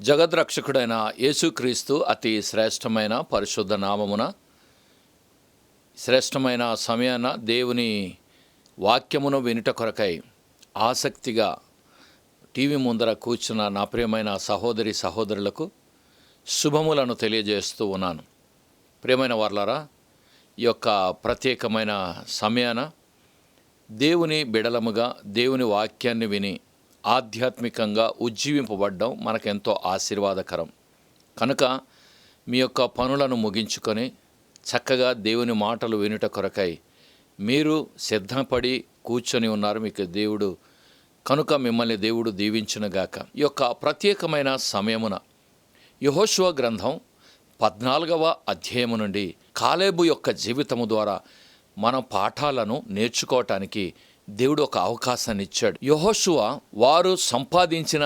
జగద్రక్షకుడైన యేసుక్రీస్తు అతి శ్రేష్టమైన పరిశుద్ధ నామమున శ్రేష్టమైన సమయాన దేవుని వాక్యమును వినుట కొరకై ఆసక్తిగా టీవీ ముందర కూర్చున్న నా ప్రియమైన సహోదరి సహోదరులకు శుభములను తెలియజేస్తూ ఉన్నాను. ప్రియమైన వారలారా, ఈ యొక్క ప్రత్యేకమైన సమయాన దేవుని బిడలముగా దేవుని వాక్యాన్ని విని ఆధ్యాత్మికంగా ఉజ్జీవింపబడ్డం మనకెంతో ఆశీర్వాదకరం. కనుక మీ యొక్క పనులను ముగించుకొని చక్కగా దేవుని మాటలు వినుట కొరకై మీరు సిద్ధపడి కూర్చొని ఉన్నారు. మీకు దేవుడు కనుక మిమ్మల్ని దేవుడు దీవించునుగాక. ఈ యొక్క ప్రత్యేకమైన సమయమున యెహోషువ గ్రంథం 14వ అధ్యాయము నుండి కాలేబు యొక్క జీవితము ద్వారా మన పాఠాలను నేర్చుకోవటానికి దేవుడు ఒక అవకాశాన్ని ఇచ్చాడు. యెహోషువ వారు సంపాదించిన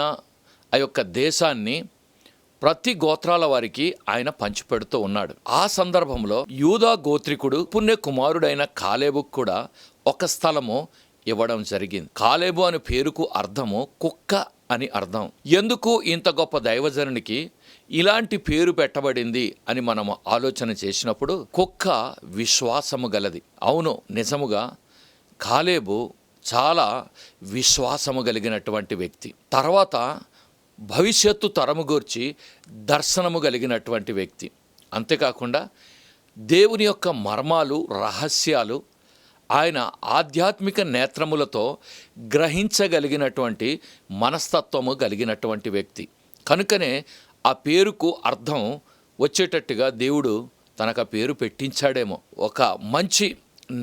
ఆ యొక్క దేశాన్ని ప్రతి గోత్రాల వారికి ఆయన పంచిపెడుతూ ఉన్నాడు. ఆ సందర్భంలో యూదా గోత్రికుడు పుణ్య కుమారుడైన కాలేబుకు కూడా ఒక స్థలము ఇవ్వడం జరిగింది. కాలేబు అని పేరుకు అర్థము కుక్క అని అర్థం. ఎందుకు ఇంత గొప్ప దైవజనునికి ఇలాంటి పేరు పెట్టబడింది అని మనము ఆలోచన చేసినప్పుడు కుక్క విశ్వాసము గలది. అవును, నిజముగా కాలేబు చాలా విశ్వాసము కలిగినటువంటి వ్యక్తి. తర్వాత భవిష్యత్తు తరము గూర్చి దర్శనము కలిగినటువంటి వ్యక్తి. అంతేకాకుండా దేవుని యొక్క మర్మాలు రహస్యాలు ఆయన ఆధ్యాత్మిక నేత్రములతో గ్రహించగలిగినటువంటి మనస్తత్వము కలిగినటువంటి వ్యక్తి. కనుకనే ఆ పేరుకు అర్థం వచ్చేటట్టుగా దేవుడు తనకు ఆ పేరు పెట్టించాడేమో. ఒక మంచి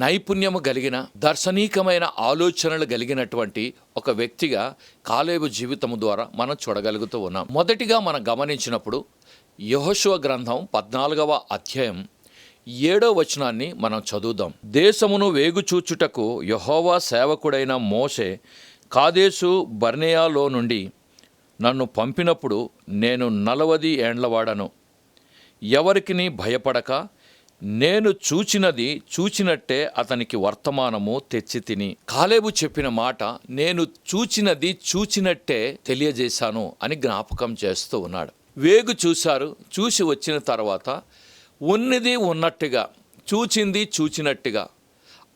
నైపుణ్యము కలిగిన దర్శనీకమైన ఆలోచనలు కలిగినటువంటి ఒక వ్యక్తిగా కాలేబు జీవితము ద్వారా మనం చూడగలుగుతూ ఉన్నాం. మొదటిగా మనం గమనించినప్పుడు యెహోషువ గ్రంథం 14వ అధ్యాయం 7వ వచనాన్ని మనం చదువుదాం. దేశమును వేగుచూచుటకు యెహోవా సేవకుడైన మోషే కాదేశు బర్నేయాలో నుండి నన్ను పంపినప్పుడు నేను 40 ఏండ్లవాడను. ఎవరికిని భయపడక నేను చూచినట్టే అతనికి వర్తమానము తెచ్చి తిని. కాలేబు చెప్పిన మాట నేను చూచినట్టే తెలియజేశాను అని జ్ఞాపకం చేస్తూ ఉన్నాడు. వేగు చూశారు, చూసి వచ్చిన తర్వాత ఉన్నది ఉన్నట్టుగా, చూచినట్టుగా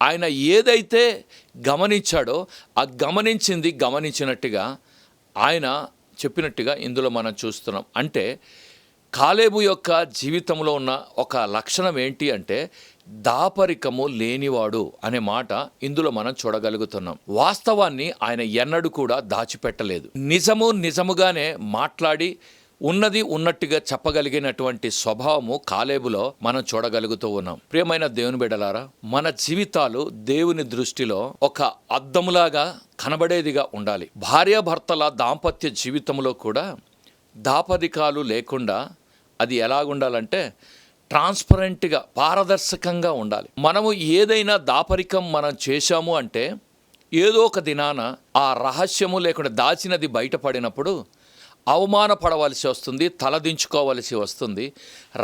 ఆయన ఏదైతే గమనించాడో ఆ గమనించినట్టుగా ఆయన చెప్పినట్టుగా ఇందులో మనం చూస్తున్నాం. అంటే కాలేబు యొక్క జీవితంలో ఉన్న ఒక లక్షణం ఏంటి అంటే దాపరికము లేనివాడు అనే మాట ఇందులో మనం చూడగలుగుతున్నాం. వాస్తవాన్ని ఆయన ఎన్నడూ కూడా దాచిపెట్టలేదు. నిజముగానే మాట్లాడి ఉన్నది ఉన్నట్టుగా చెప్పగలిగినటువంటి స్వభావము కాలేబులో మనం చూడగలుగుతూ ఉన్నాం. ప్రియమైన దేవుని బిడ్డలారా, మన జీవితాలు దేవుని దృష్టిలో ఒక అద్దములాగా కనబడేదిగా ఉండాలి. భార్యాభర్తల దాంపత్య జీవితంలో కూడా దాపరికాలు లేకుండా అది ఎలాగుండాలంటే ట్రాన్స్పరెంట్గా, పారదర్శకంగా ఉండాలి. మనము ఏదైనా దాపరికం మనం చేశాము అంటే ఏదో ఒక దినాన ఆ రహస్యము లేకుండా దాచినది బయటపడినప్పుడు అవమానపడవలసి వస్తుంది, తలదించుకోవలసి వస్తుంది.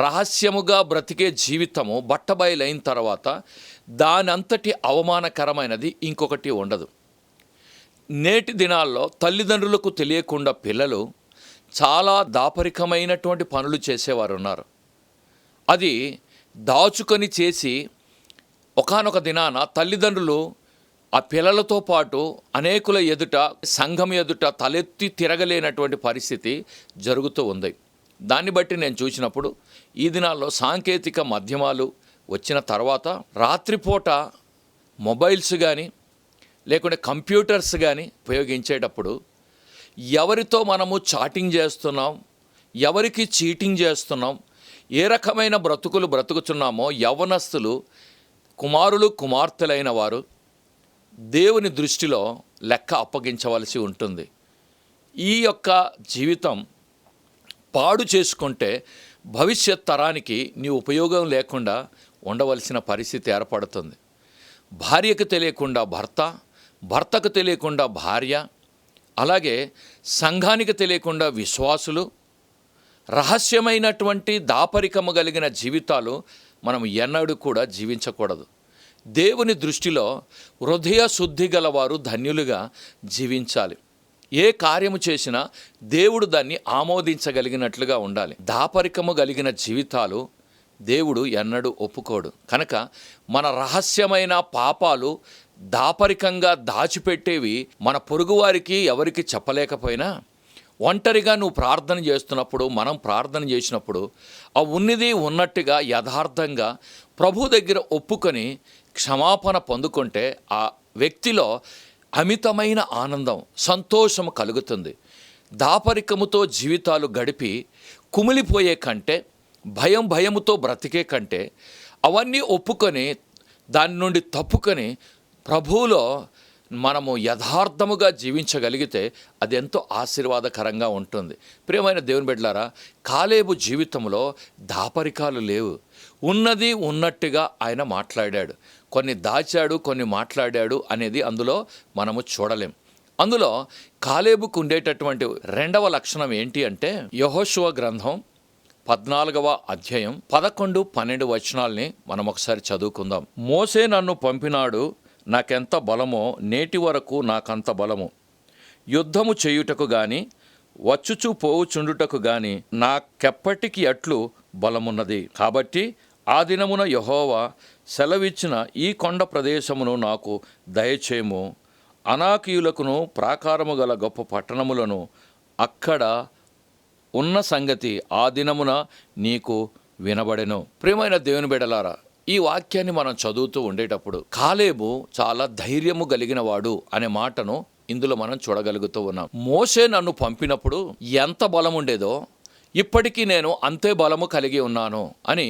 రహస్యముగా బ్రతికే జీవితము బట్టబయలైన తర్వాత దానంతటి అవమానకరమైనది ఇంకొకటి ఉండదు. నేటి దినాల్లో తల్లిదండ్రులకు తెలియకుండా పిల్లలు చాలా దాపరికమైనటువంటి పనులు చేసేవారు ఉన్నారు. అది దాచుకొని చేసి ఒకానొక దినాన తల్లిదండ్రులు ఆ పిల్లలతో పాటు అనేకుల ఎదుట, సంఘం ఎదుట తలెత్తి తిరగలేనటువంటి పరిస్థితి జరుగుతూ ఉంది. దాన్ని బట్టి నేను చూసినప్పుడు ఈ దినాల్లో సాంకేతిక మాధ్యమాలు వచ్చిన తర్వాత రాత్రిపూట మొబైల్స్ కానీ లేకుంటే కంప్యూటర్స్ కానీ ఉపయోగించేటప్పుడు ఎవరితో మనము చాటింగ్ చేస్తున్నాం, ఎవరికి చీటింగ్ చేస్తున్నాం, ఏ రకమైన బ్రతుకులు బ్రతుకుతున్నామో యవ్వనస్తులు, కుమారులు కుమార్తెలైన వారు దేవుని దృష్టిలో లెక్క అప్పగించవలసి ఉంటుంది. ఈ యొక్క జీవితం పాడు చేసుకుంటే భవిష్యత్ తరానికి నీ ఉపయోగం లేకుండా ఉండవలసిన పరిస్థితి ఏర్పడుతుంది. భార్యకు తెలియకుండా భర్త, భర్తకు తెలియకుండా భార్య, అలాగే సంఘానికి తెలియకుండా విశ్వాసులు, రహస్యమైనటువంటి దాపరికము కలిగిన జీవితాలు మనం ఎన్నడూ కూడా జీవించకూడదు. దేవుని దృష్టిలో హృదయ శుద్ధి గలవారు ధన్యులుగా జీవించాలి. ఏ కార్యము చేసినా దేవుడు దాన్ని ఆమోదించగలిగినట్లుగా ఉండాలి. దాపరికము కలిగిన జీవితాలు దేవుడు ఎన్నడూ ఒప్పుకోడు. కనుక మన రహస్యమైన పాపాలు దాపరికంగా దాచిపెట్టేవి మన పొరుగువారికి ఎవరికి చెప్పలేకపోయినా, ఒంటరిగా నువ్వు ప్రార్థన చేస్తున్నప్పుడు, మనం ప్రార్థన చేసినప్పుడు ఆ ఉన్నది ఉన్నట్టుగా యథార్థంగా ప్రభు దగ్గర ఒప్పుకొని క్షమాపణ పొందుకుంటే ఆ వ్యక్తిలో అమితమైన ఆనందం, సంతోషం కలుగుతుంది. దాపరికముతో జీవితాలు గడిపి కుమిలిపోయే కంటే, భయముతో బ్రతికే కంటే అవన్నీ ఒప్పుకొని దాని నుండి తప్పుకొని ప్రభువులో మనము యథార్థముగా జీవించగలిగితే అది ఎంతో ఆశీర్వాదకరంగా ఉంటుంది. ప్రియమైన దేవుని బిడ్డలారా, కాలేబు జీవితంలో దాపరికాలు లేవు. ఉన్నది ఉన్నట్టుగా ఆయన మాట్లాడాడు. కొన్ని దాచాడు, కొన్ని మాట్లాడాడు అనేది అందులో మనము చూడలేం. అందులో కాలేబుకు ఉండేటటువంటి రెండవ లక్షణం ఏంటి అంటే, యెహోషువ గ్రంథం 14వ అధ్యాయం 11-12 వచనాల్ని మనం ఒకసారి చదువుకుందాం. మోసే నన్ను పంపినాడు, నాకెంత బలమో, నేటి వరకు నాకంత బలము. యుద్ధము చేయుటకు గాని వచ్చుచూ పోవుచుండుటకు గాని నాకెప్పటికి అట్లు బలమున్నది. కాబట్టి ఆ దినమున యెహోవా సెలవిచ్చిన ఈ కొండ ప్రదేశమును నాకు దయచేయము. అనాకీయులకును ప్రాకారము గల గొప్ప పట్టణములను అక్కడ ఉన్న సంగతి ఆ దినమున నీకు వినబడెను. ప్రియమైన దేవుని బిడ్డలారా, ఈ వాక్యాన్ని మనం చదువుతూ ఉండేటప్పుడు కాలేబు చాలా ధైర్యము కలిగిన వాడు అనే మాటను ఇందులో మనం చూడగలుగుతూ ఉన్నాం. మోసే నన్ను పంపినప్పుడు ఎంత బలం ఉండేదో ఇప్పటికీ నేను అంతే బలము కలిగి ఉన్నాను అని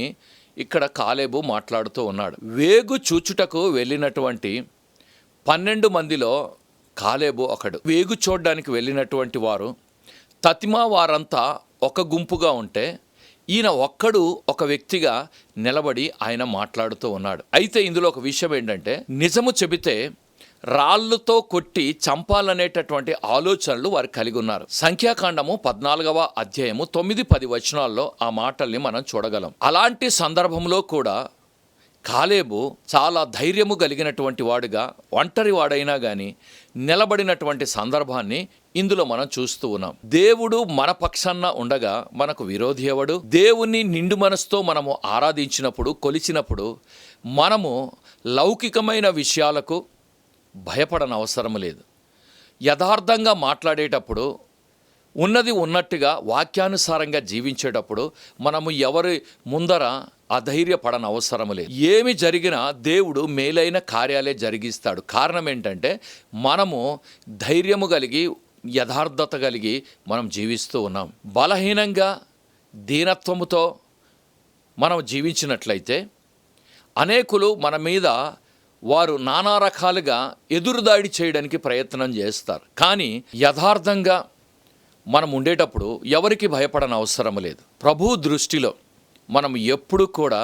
ఇక్కడ కాలేబు మాట్లాడుతూ ఉన్నాడు. వేగు చూచుటకు వెళ్ళినటువంటి 12 మందిలో కాలేబు ఒకడు. వేగు చూడడానికి వెళ్ళినటువంటి వారు తతిమా వారంతా ఒక గుంపుగా ఉంటే ఈయన ఒక్కడు ఒక వ్యక్తిగా నిలబడి ఆయన మాట్లాడుతూ ఉన్నాడు. అయితే ఇందులో ఒక విషయం ఏంటంటే, నిజము చెబితే రాళ్ళతో కొట్టి చంపాలనేటటువంటి ఆలోచనలు వారు కలిగి ఉన్నారు. సంఖ్యాకాండము 14వ అధ్యాయము 9-10 వచనాల్లో ఆ మాటల్ని మనం చూడగలం. అలాంటి సందర్భంలో కూడా కాలేబు చాలా ధైర్యము కలిగినటువంటి వాడుగా, ఒంటరి వాడైనా కానీ నిలబడినటువంటి సందర్భాన్ని ఇందులో మనం చూస్తూ ఉన్నాం. దేవుడు మన పక్షాన ఉండగా మనకు విరోధి ఎవడు? దేవుని నిండు మనసుతో మనము ఆరాధించినప్పుడు, కొలిచినప్పుడు మనము లౌకికమైన విషయాలకు భయపడని అవసరం లేదు. యథార్థంగా మాట్లాడేటప్పుడు, ఉన్నది ఉన్నట్టుగా వాక్యానుసారంగా జీవించేటప్పుడు మనము ఎవరి ముందర అధైర్యపడని అవసరం లేదు. ఏమి జరిగినా దేవుడు మేలైన కార్యాలే జరిగిస్తాడు. కారణం ఏంటంటే, మనము ధైర్యము కలిగి యథార్థత కలిగి మనం జీవిస్తూ ఉన్నాం. బలహీనంగా దీనత్వముతో మనం జీవించినట్లయితే అనేకులు మన మీద వారు నానా రకాలుగా ఎదురుదాడి చేయడానికి ప్రయత్నం చేస్తారు. కానీ యథార్థంగా మనం ఉండేటప్పుడు ఎవరికి భయపడని అవసరం లేదు. ప్రభు దృష్టిలో మనం ఎప్పుడు కూడా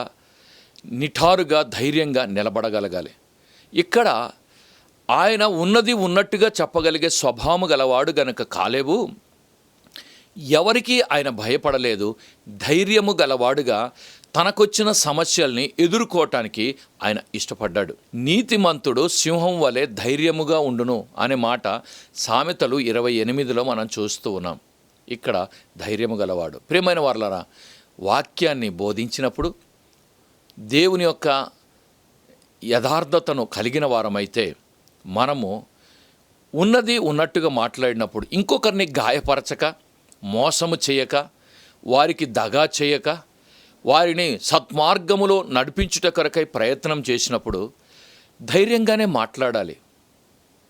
నిఠారుగా ధైర్యంగా నిలబడగలగాలి. ఇక్కడ ఆయన ఉన్నది ఉన్నట్టుగా చెప్పగలిగే స్వభావం గలవాడు గనుక కాలేబు ఎవరికి ఆయన భయపడలేదు. ధైర్యము గలవాడుగా తనకొచ్చిన సమస్యల్ని ఎదుర్కోవటానికి ఆయన ఇష్టపడ్డాడు. నీతిమంతుడు సింహం వలె ధైర్యముగా ఉండును అనే మాట సామెతలు 28లో మనం చూస్తూ ఉన్నాం. ఇక్కడ ధైర్యము గలవాడు. ప్రియమైన వారలారా, వాక్యాన్ని బోధించినప్పుడు దేవుని యొక్క యథార్థతను కలిగిన వారమైతే మనము ఉన్నది ఉన్నట్టుగా మాట్లాడినప్పుడు ఇంకొకరిని గాయపరచక, మోసము చేయక, వారికి దగా చేయక, వారిని సత్మార్గములో నడిపించుట కొరకై ప్రయత్నం చేసినప్పుడు ధైర్యంగానే మాట్లాడాలి.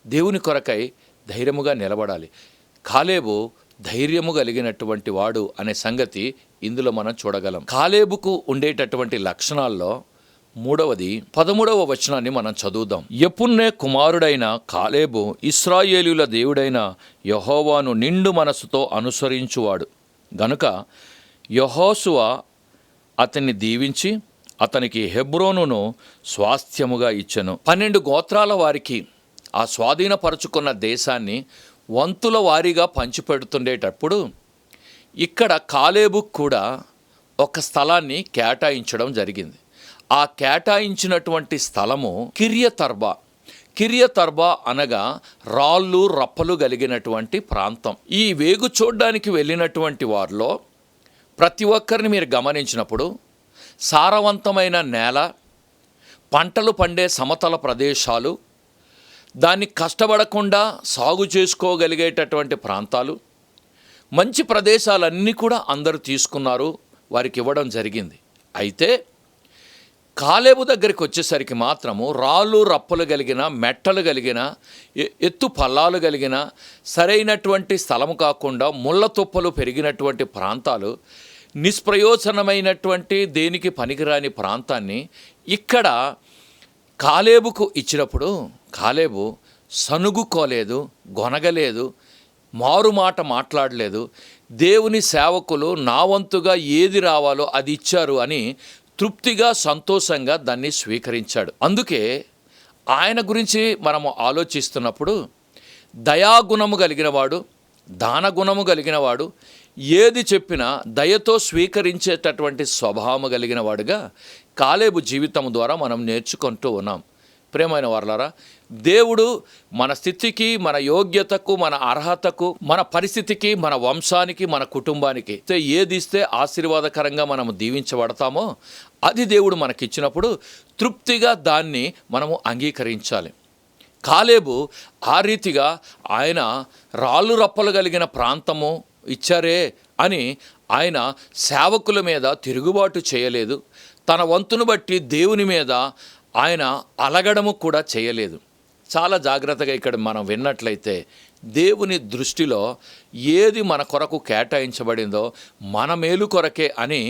దేవుని కొరకై ధైర్యముగా నిలబడాలి. కాలేబు ధైర్యము కలిగినటువంటి వాడు అనే సంగతి ఇందులో మనం చూడగలం. కాలేబుకు ఉండేటటువంటి లక్షణాల్లో మూడవది 13వ వచనాన్ని మనం చదువుదాం. యెఫున్నె కుమారుడైన కాలేబు ఇశ్రాయేలీయుల దేవుడైన యెహోవాను నిండు మనసుతో అనుసరించువాడు గనుక యెహోషువ అతన్ని దీవించి అతనికి హెబ్రోనును స్వాస్థ్యముగా ఇచ్చెను. 12 గోత్రాల వారికి ఆ స్వాధీనపరుచుకున్న దేశాన్ని వంతుల వారీగా పంచిపెడుతుండేటప్పుడు ఇక్కడ కాలేబుకు కూడా ఒక స్థలాన్ని కేటాయించడం జరిగింది. ఆ కేటాయించినటువంటి స్థలము కిర్యతర్బా. కిరియతర్బా అనగా రాళ్ళు రప్పలు కలిగినటువంటి ప్రాంతం. ఈ వేగు చూడడానికి వెళ్ళినటువంటి వారిలో ప్రతి ఒక్కరిని మీరు గమనించినప్పుడు సారవంతమైన నేల, పంటలు పండే సమతల ప్రదేశాలు, దాన్ని కష్టపడకుండా సాగు చేసుకోగలిగేటటువంటి ప్రాంతాలు, మంచి ప్రదేశాలన్నీ కూడా అందరూ తీసుకున్నారు, వారికి ఇవ్వడం జరిగింది. అయితే కాలేబు దగ్గరికి వచ్చేసరికి మాత్రము రాళ్ళు రప్పలు కలిగిన, మెట్టలు కలిగిన, ఎత్తు పల్లాలు కలిగిన, సరైనటువంటి స్థలము కాకుండా ముళ్ళ తుప్పలు పెరిగినటువంటి ప్రాంతాలు, నిష్ప్రయోజనమైనటువంటి దేనికి పనికిరాని ప్రాంతాన్ని ఇక్కడ కాలేబుకు ఇచ్చినప్పుడు కాలేబు సనుగుకోలేదు, గొనగలేదు, మారుమాట మాట్లాడలేదు. దేవుని సేవకులు నా వంతుగా ఏది రావాలో అది ఇచ్చారు అని తృప్తిగా, సంతోషంగా దాన్ని స్వీకరించాడు. అందుకే ఆయన గురించి మనము ఆలోచిస్తున్నప్పుడు దయాగుణము కలిగినవాడు, దానగుణము కలిగినవాడు, ఏది చెప్పినా దయతో స్వీకరించేటటువంటి స్వభావము కలిగిన వాడుగా కాలేబు జీవితం ద్వారా మనం నేర్చుకుంటూ ఉన్నాం. ప్రియమైన వారలారా, దేవుడు మన స్థితికి, మన యోగ్యతకు, మన అర్హతకు, మన పరిస్థితికి, మన వంశానికి, మన కుటుంబానికి ఏది ఇస్తే ఆశీర్వాదకరంగా మనము దీవించబడతామో అది దేవుడు మనకిచ్చినప్పుడు తృప్తిగా దాన్ని మనము అంగీకరించాలి. కాలేబు ఆ రీతిగా ఆయన రాళ్ళు రప్పలు కలిగిన ప్రాంతము ఇచ్చారే అని ఆయన సేవకుల మీద తిరుగుబాటు చేయలేదు. తన వంతును బట్టి దేవుని మీద ఆయన అలగడము కూడా చేయలేదు. చాలా జాగ్రత్తగా ఇక్కడ మనం విన్నట్లయితే దేవుని దృష్టిలో ఏది మన కొరకు కేటాయించబడిందో మన మేలు కొరకే అని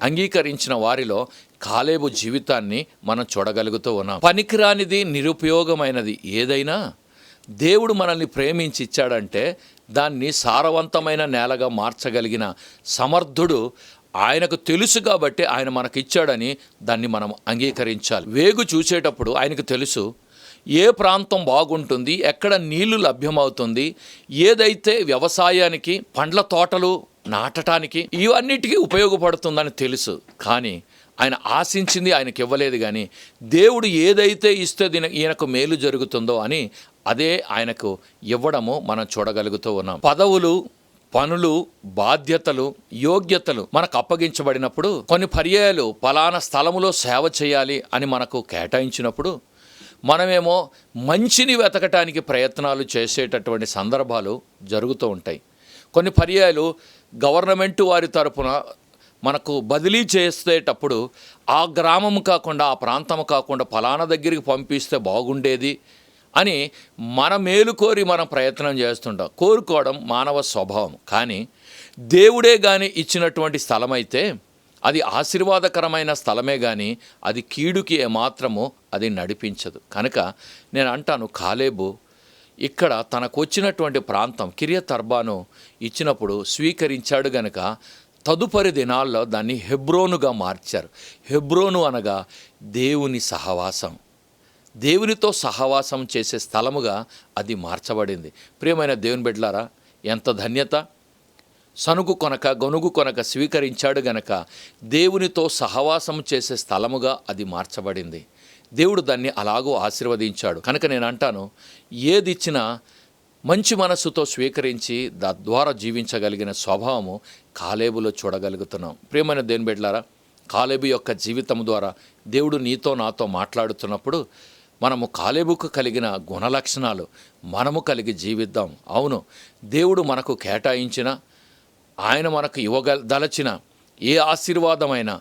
అంగీకరించిన వారిలో కాలేబు జీవితాన్ని మనం చూడగలుగుతూ ఉన్నాం. పనికిరానిది, నిరుపయోగమైనది ఏదైనా దేవుడు మనల్ని ప్రేమించి ఇచ్చాడంటే దాన్ని సారవంతమైన నేలగా మార్చగలిగిన సమర్థుడు ఆయనకు తెలుసు కాబట్టి ఆయన మనకు ఇచ్చాడని దాన్ని మనం అంగీకరించాలి. వేగు చూసేటప్పుడు ఆయనకు తెలుసు ఏ ప్రాంతం బాగుంటుంది, ఎక్కడ నీళ్లు లభ్యమవుతుంది, ఏదైతే వ్యవసాయానికి, పండ్ల తోటలు నాటడానికి ఇవన్నిటికీ ఉపయోగపడుతుందని తెలుసు. కానీ ఆయన ఆశించింది ఆయనకి ఇవ్వలేదు. కానీ దేవుడు ఏదైతే ఇస్తే ఈయనకు మేలు జరుగుతుందో అని అదే ఆయనకు ఇవ్వడము మనం చూడగలుగుతూ ఉన్నాం. పదవులు, పనులు, బాధ్యతలు, యోగ్యతలు మనకు అప్పగించబడినప్పుడు కొన్ని పర్యాయాలు పలానా స్థలములో సేవ చేయాలి అని మనకు కేటాయించినప్పుడు మనమేమో మంచిని వెతకటానికి ప్రయత్నాలు చేసేటటువంటి సందర్భాలు జరుగుతూ ఉంటాయి. కొన్ని పర్యాయాలు గవర్నమెంట్ వారి తరపున మనకు బదిలీ చేసేటప్పుడు ఆ గ్రామం కాకుండా, ఆ ప్రాంతం కాకుండా పలానా దగ్గరికి పంపిస్తే బాగుండేది అని మన మేలు కోరి మనం ప్రయత్నం చేస్తుంటాం. కోరుకోవడం మానవ స్వభావం. కానీ దేవుడే కానీ ఇచ్చినటువంటి స్థలమైతే అది ఆశీర్వాదకరమైన స్థలమే కానీ అది కీడుకి ఏమాత్రము అది నడిపించదు. కనుక నేను అంటాను, కాలేబు ఇక్కడ తనకు వచ్చినటువంటి ప్రాంతం కిరియతర్బాను ఇచ్చినప్పుడు స్వీకరించాడు గనుక తదుపరి దినాల్లో దాన్ని హెబ్రోనుగా మార్చారు. హెబ్రోను అనగా దేవుని సహవాసం, దేవునితో సహవాసం చేసే స్థలముగా అది మార్చబడింది. ప్రియమైన దేవుని బిడ్డలారా, ఎంత ధన్యత! సనుగు కొనక, గొనుగు కొనక స్వీకరించాడు గనక దేవునితో సహవాసం చేసే స్థలముగా అది మార్చబడింది. దేవుడు దాన్ని అలాగూ ఆశీర్వదించాడు. కనుక నేను అంటాను, ఏది ఇచ్చినా మంచి మనస్సుతో స్వీకరించి తద్వారా జీవించగలిగిన స్వభావము కాలేబులో చూడగలుగుతున్నాం. ప్రియమైన దేవుని బిడ్డలారా, కాలేబు యొక్క జీవితం ద్వారా దేవుడు నీతో నాతో మాట్లాడుతున్నప్పుడు మనము కాలేబుకు కలిగిన గుణలక్షణాలు మనము కలిగి జీవిద్దాం. అవును, దేవుడు మనకు కేటాయించిన, ఆయన మనకు ఇవ్వదలచిన ఏ ఆశీర్వాదమైనా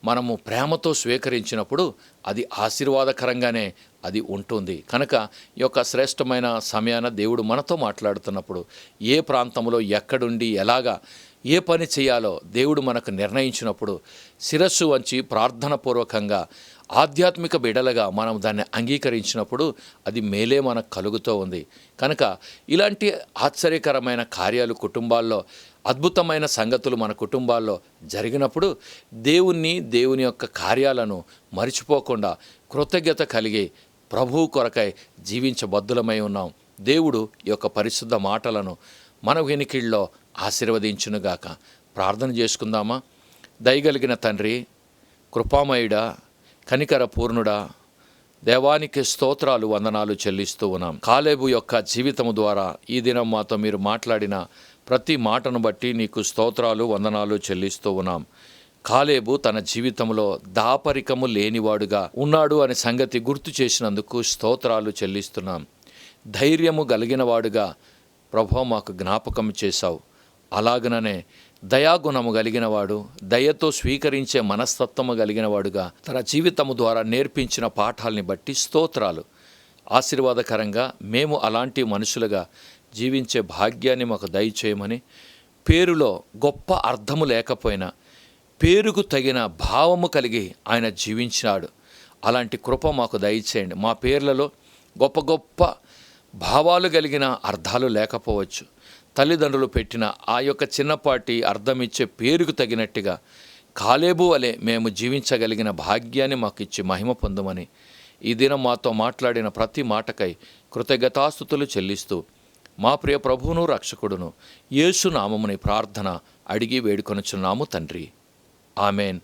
మనము ప్రేమతో స్వీకరించినప్పుడు అది ఆశీర్వాదకరంగానే అది ఉంటుంది. కనుక ఈ యొక్క శ్రేష్టమైన సమయాన దేవుడు మనతో మాట్లాడుతున్నప్పుడు ఏ ప్రాంతంలో ఎక్కడుండి ఎలాగా ఏ పని చేయాలో దేవుడు మనకు నిర్ణయించినప్పుడు శిరస్సు వంచి ప్రార్థనపూర్వకంగా ఆధ్యాత్మిక బిడలుగా మనం దాన్ని అంగీకరించినప్పుడు అది మేలే మనకు కలుగుతూ ఉంది. కనుక ఇలాంటి ఆశ్చర్యకరమైన కార్యాలు కుటుంబాల్లో, అద్భుతమైన సంగతులు మన కుటుంబాల్లో జరిగినప్పుడు దేవుని యొక్క కార్యాలను మరిచిపోకుండా కృతజ్ఞత కలిగి ప్రభువు కొరకై జీవించబద్దులమై ఉన్నాం. దేవుడు ఈ యొక్క పరిశుద్ధ మాటలను మన వెనికిళ్ళలో ఆశీర్వదించునుగాక. ప్రార్థన చేసుకుందామా? దయగలిగిన తండ్రి, కృపామయుడా, కనికర పూర్ణుడా, దేవానికి స్తోత్రాలు, వందనాలు చెల్లిస్తూ ఉన్నాం. కాలేబు యొక్క జీవితము ద్వారా ఈ దినం మాతో మీరు మాట్లాడిన ప్రతి మాటను బట్టి నీకు స్తోత్రాలు, వందనాలు చెల్లిస్తూ ఉన్నాం. కాలేబు తన జీవితంలో దాపరికము లేనివాడుగా ఉన్నాడు అనే సంగతి గుర్తు చేసినందుకు స్తోత్రాలు చెల్లిస్తున్నాం. ధైర్యము కలిగినవాడుగా ప్రభువా మాకు జ్ఞాపకం చేశావు. అలాగననే దయాగుణము కలిగినవాడు, దయతో స్వీకరించే మనస్తత్వము కలిగినవాడుగా తన జీవితము ద్వారా నేర్పించిన పాఠాలని బట్టి స్తోత్రాలు. ఆశీర్వాదకరంగా మేము అలాంటి మనుషులుగా జీవించే భాగ్యాన్ని మాకు దయచేయమని, పేరులో గొప్ప అర్థము లేకపోయినా పేరుకు తగిన భావము కలిగి ఆయన జీవించినాడు. అలాంటి కృప మాకు దయచేయండి. మా పేర్లలో గొప్ప గొప్ప భావాలు కలిగిన అర్థాలు లేకపోవచ్చు. తల్లిదండ్రులు పెట్టిన ఆ యొక్క చిన్నపాటి అర్థమిచ్చే పేరుకు తగినట్టుగా కాలేబు వలె మేము జీవించగలిగిన భాగ్యాన్ని మాకు ఇచ్చి మహిమ పొందమని, ఈ దినం మాతో మాట్లాడిన ప్రతి మాటకై కృతజ్ఞతాస్తుతులు చెల్లిస్తూ మా ప్రియ ప్రభువును రక్షకుడును యేసు నామముని ప్రార్థన అడిగి వేడుకొనుచున్నాము తండ్రి. ఆమెన్.